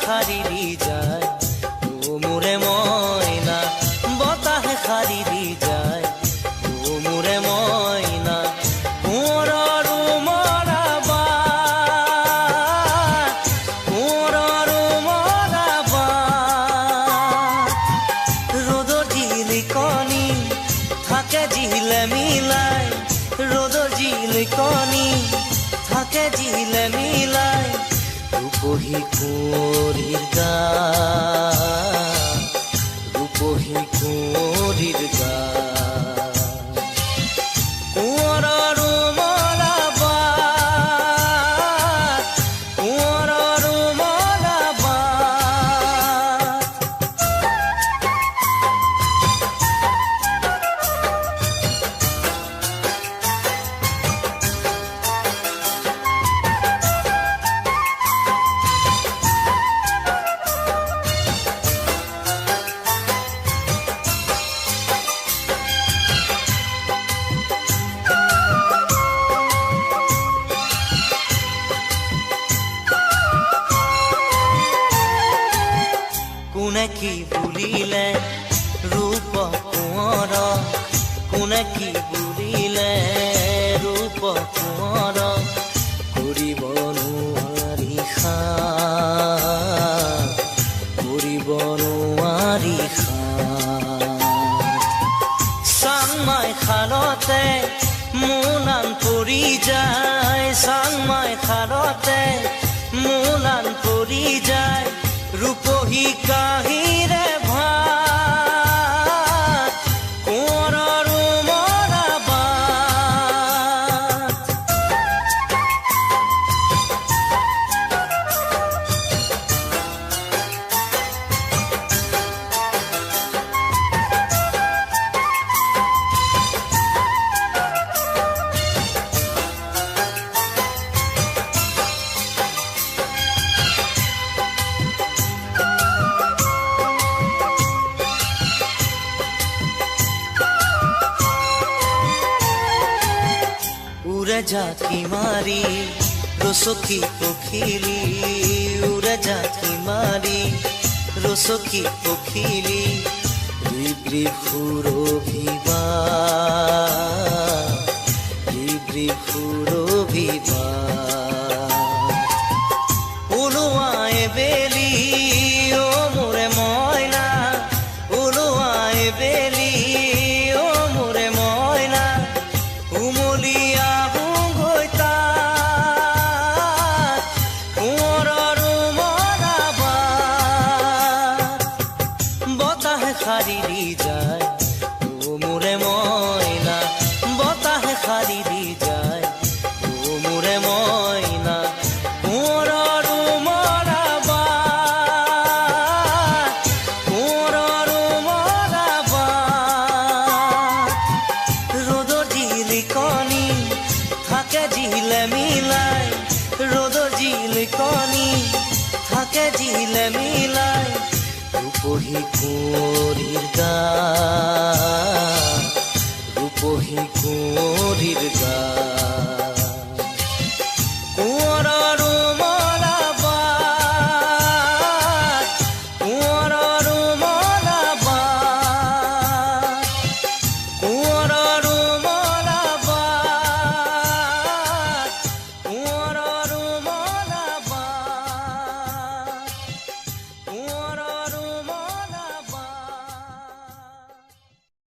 সাৰিৰি যায় ও মোৰে মইনা বতাহে সাৰিৰি যায় ও মোৰে মইনা কোঁৱৰৰ মৰাবা কোঁৱৰৰ মৰাবা ৰ'দৰ জিলিকনি থাকে জিলে মিলাই ৰ'দৰ জিলিকনি থাকে জিলে মিলাই ৰূপহী কুঁৱৰীৰ গান ৰূপহী কুঁৱৰীৰ গান কোঁৱৰৰ মৰাবা কোঁৱৰৰ মৰাবা কোনে কি বুলিলে ৰূপ কোঁৱৰ কোনে কি বুলিলে ৰূপ কোঁৱৰ কৰিব নোৱাৰি কৰিব নোৱাৰি চাংমাই খালতে মোনান পৰি যায় চাংমাই খালতে মোনান পৰি যায় ৰূপহী কাহিৰে ভাত কোঁৱৰৰ মৰাবা উড়ে ঝাঁকি মারি রসকি পখিলি উড়ে ঝাঁকি মারি রসকি পখিলি রিব্রি ফুরভিবা রিব্রি ফুরভিবা উলুয়ায় বেলি ও মোরে ময়না উলুয়ায় বেলি ও মোরে ময়না উমলিয়া সারিরি যায় ও মোরে ময়না বতাহে সারিরি যায় ও মোরে ময়না কোঁৱৰৰ মৰাবা কোঁৱৰৰ মৰাবা ৰ'দৰ জিলিকনি থাকে জিলে মিলাই ৰ'দৰ জিলিকনি থাকে জিলে মিলাই ৰূপহী কুঁৱৰীৰ গান